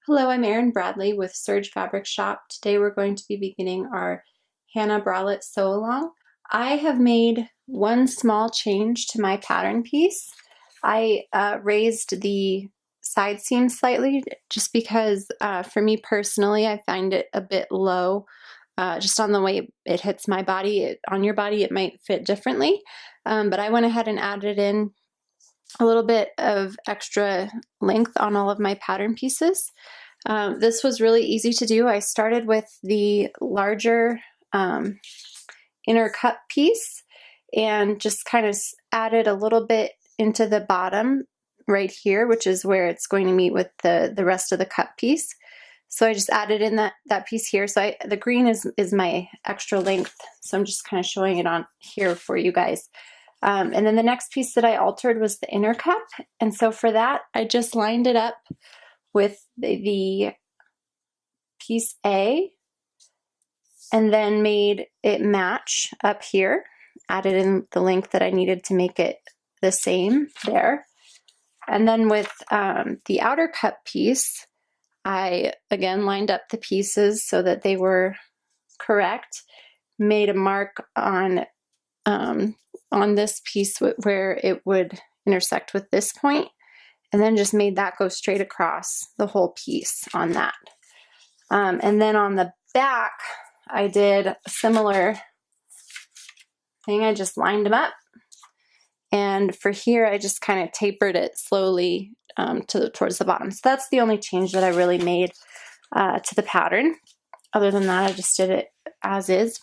Hello, I'm Erin Bradley with Serge Fabric Shop. Today we're going to be beginning our Hannah Bralette sew along. I have made one small change to my pattern piece. I raised the side seam slightly just because for me personally I find it a bit low just on the way it hits my body. On your body it might fit differently, but I went ahead and added in a little bit of extra length on all of my pattern pieces. This was really easy to do. I started with the larger inner cup piece and just kind of added a little bit into the bottom right here, which is where it's going to meet with the rest of the cup piece. So I just added in that piece here. So the green is my extra length. So I'm just kind of showing it on here for you guys. And then the next piece that I altered was the inner cup. And so for that, I just lined it up with the piece A and then made it match up here, added in the length that I needed to make it the same there. And then with the outer cup piece, I again lined up the pieces so that they were correct, made a mark on this piece where it would intersect with this point, and then just made that go straight across the whole piece on that. And then on the back, I did a similar thing. I just lined them up. And for here, I just kind of tapered it slowly towards the bottom. So that's the only change that I really made to the pattern. Other than that, I just did it as is.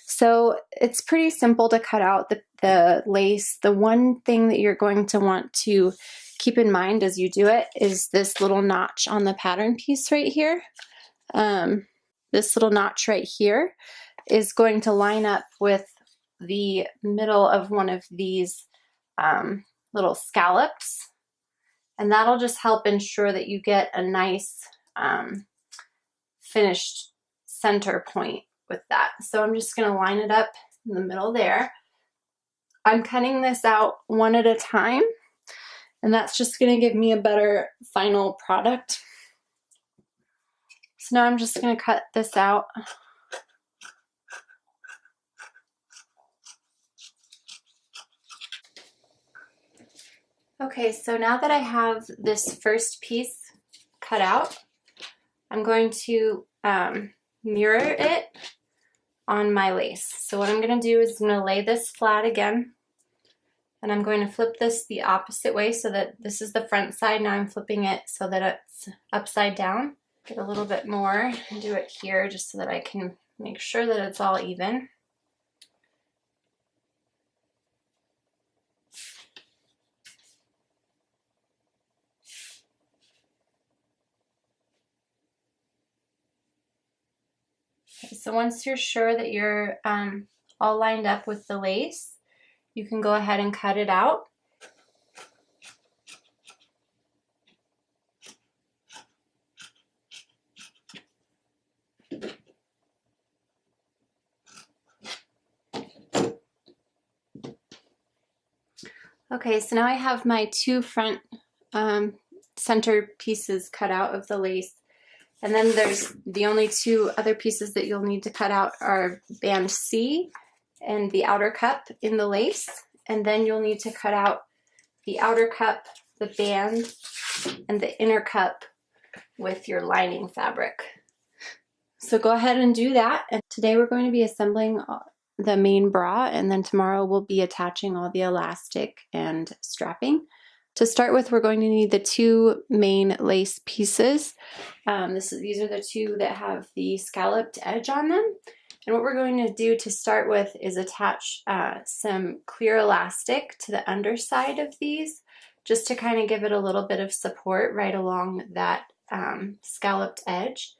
So it's pretty simple to cut out the lace. The one thing that you're going to want to keep in mind as you do it is this little notch on the pattern piece right here. This little notch right here is going to line up with the middle of one of these little scallops, and that'll just help ensure that you get a nice finished center point with that. So I'm just going to line it up in the middle there. I'm cutting this out one at a time, and that's just going to give me a better final product. So now I'm just going to cut this out. Okay, so now that I have this first piece cut out, I'm going to mirror it on my lace. So what I'm going to do is I'm going to lay this flat again, and I'm going to flip this the opposite way so that this is the front side. Now I'm flipping it so that it's upside down. Get a little bit more and do it here just so that I can make sure that it's all even. Okay, so once you're sure that you're all lined up with the lace, you can go ahead and cut it out. Okay, so now I have my two front center pieces cut out of the lace. And then there's the only two other pieces that you'll need to cut out are band C and the outer cup in the lace. And then you'll need to cut out the outer cup, the band, and the inner cup with your lining fabric. So go ahead and do that. And today we're going to be assembling the main bra, and then tomorrow we'll be attaching all the elastic and strapping. To start with, we're going to need the two main lace pieces. These are the two that have the scalloped edge on them. And what we're going to do to start with is attach some clear elastic to the underside of these, just to kind of give it a little bit of support right along that scalloped edge.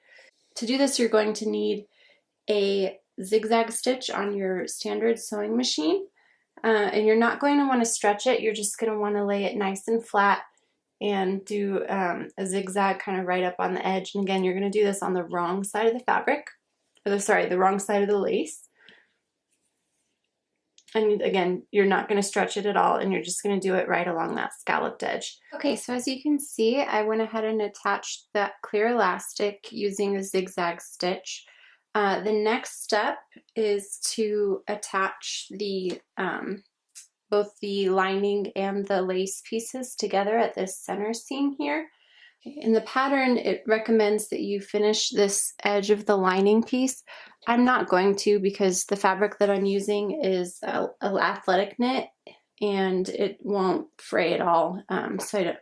To do this, you're going to need a zigzag stitch on your standard sewing machine. And you're not going to want to stretch it. You're just going to want to lay it nice and flat and do a zigzag kind of right up on the edge. And again, you're going to do this on the wrong side of the fabric, or the wrong side of the lace. And again, you're not going to stretch it at all, and you're just going to do it right along that scalloped edge. Okay, so as you can see, I went ahead and attached that clear elastic using a zigzag stitch. The next step is to attach the both the lining and the lace pieces together at this center seam here. In the pattern, it recommends that you finish this edge of the lining piece. I'm not going to, because the fabric that I'm using is a athletic knit and it won't fray at all, so I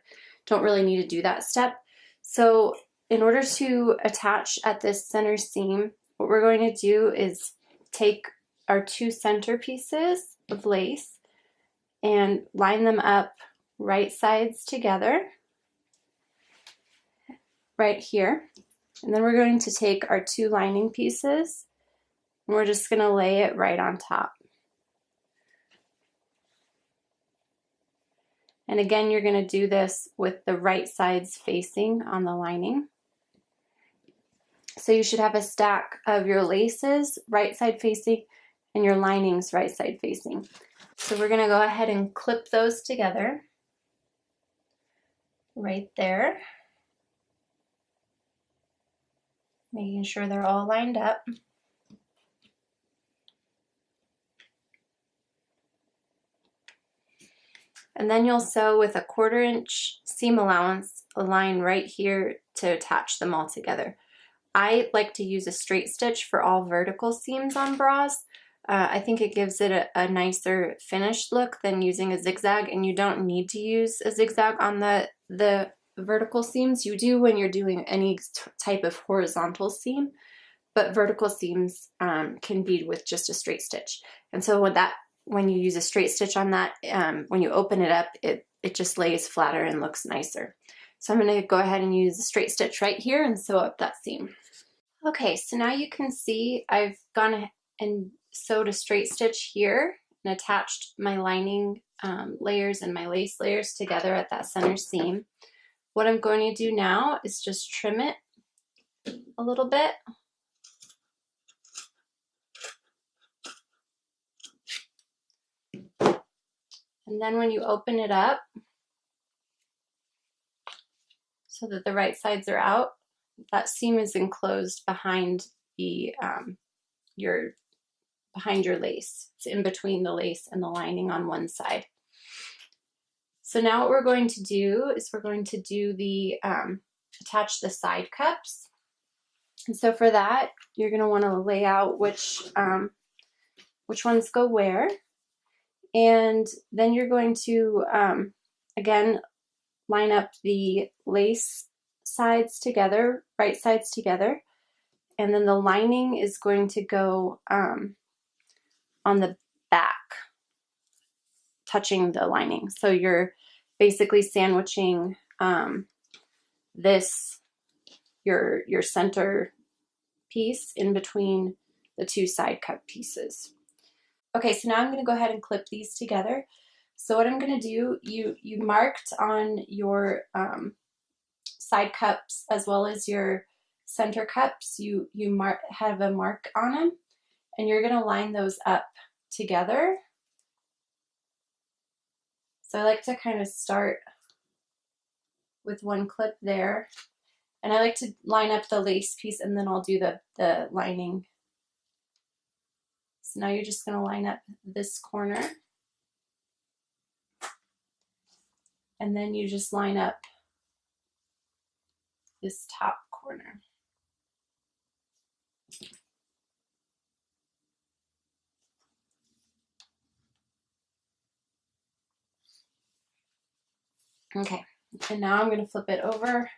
don't really need to do that step. So in order to attach at this center seam, what we're going to do is take our two center pieces of lace and line them up right sides together right here. And then we're going to take our two lining pieces and we're just going to lay it right on top. And again, you're going to do this with the right sides facing on the lining. So you should have a stack of your laces right side facing and your linings right side facing. So we're going to go ahead and clip those together right there, making sure they're all lined up. And then you'll sew with a 1/4 inch seam allowance, a line right here to attach them all together. I like to use a straight stitch for all vertical seams on bras. I think it gives it a nicer finished look than using a zigzag, and you don't need to use a zigzag on the vertical seams. You do when you're doing any type of horizontal seam, but vertical seams can be with just a straight stitch. And so when you use a straight stitch on that, when you open it up, it just lays flatter and looks nicer. So I'm going to go ahead and use a straight stitch right here and sew up that seam. Okay, so now you can see I've gone and sewed a straight stitch here and attached my lining layers and my lace layers together at that center seam. What I'm going to do now is just trim it a little bit. And then when you open it up, so that the right sides are out, that seam is enclosed behind the behind your lace. It's in between the lace and the lining on one side. So now what we're going to do is we're going to do the attach the side cups. And so for that, you're going to want to lay out which ones go where. And then you're going to, again, line up the lace sides together, right sides together. And then the lining is going to go on the back, touching the lining. So you're basically sandwiching your center piece in between the two side cup pieces. Okay, so now I'm going to go ahead and clip these together. So what I'm going to do, you marked on your side cups as well as your center cups, you have a mark on them, and you're going to line those up together. So I like to kind of start with one clip there, and I like to line up the lace piece and then I'll do the lining. So now you're just going to line up this corner, and then you just line up this top corner. Okay, and now I'm going to flip it over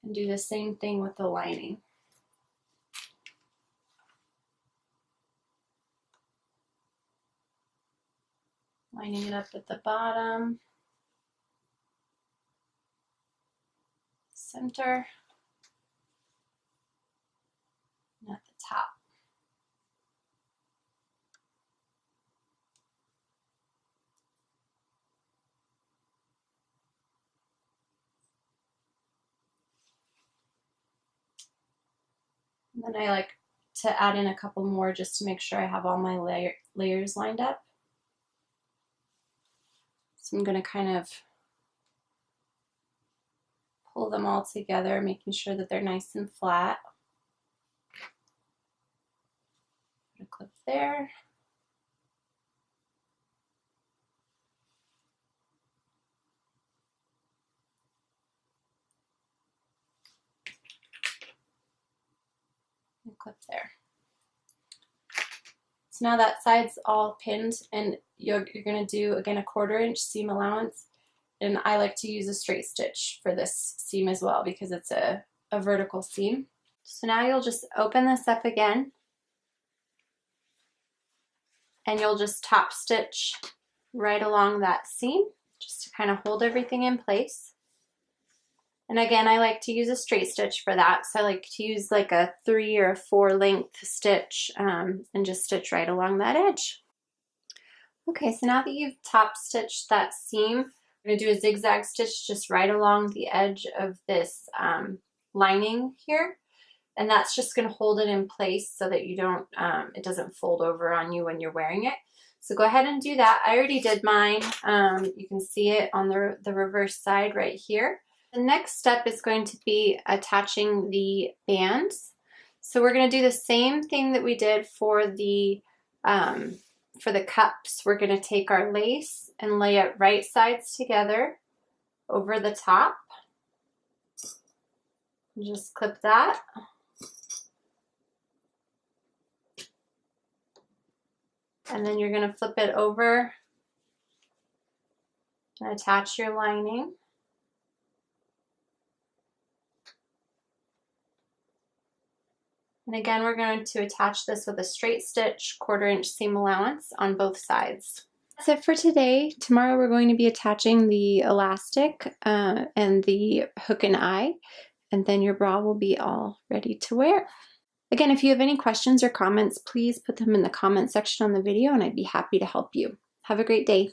and do the same thing with the lining. Lining it up at the bottom, center, and at the top. And then I like to add in a couple more just to make sure I have all my layers lined up. So I'm going to kind of pull them all together, making sure that they're nice and flat. Put a clip there. Clip there. So now that side's all pinned, and you're going to do again a 1/4 inch seam allowance, and I like to use a straight stitch for this seam as well because it's a vertical seam. So now you'll just open this up again, and you'll just top stitch right along that seam just to kind of hold everything in place. And again, I like to use a straight stitch for that. So I like to use like a 3 or a 4 length stitch and just stitch right along that edge. Okay, so now that you've top stitched that seam, I'm going to do a zigzag stitch just right along the edge of this lining here. And that's just going to hold it in place so that you don't, it doesn't fold over on you when you're wearing it. So go ahead and do that. I already did mine. You can see it on the reverse side right here. The next step is going to be attaching the bands. So we're going to do the same thing that we did for the cups. We're going to take our lace and lay it right sides together over the top. Just clip that. And then you're going to flip it over and attach your lining. And again, we're going to attach this with a straight stitch 1/4 inch seam allowance on both sides. That's it for today. Tomorrow we're going to be attaching the elastic and the hook and eye, and then your bra will be all ready to wear. Again, if you have any questions or comments, please put them in the comment section on the video and I'd be happy to help you. Have a great day.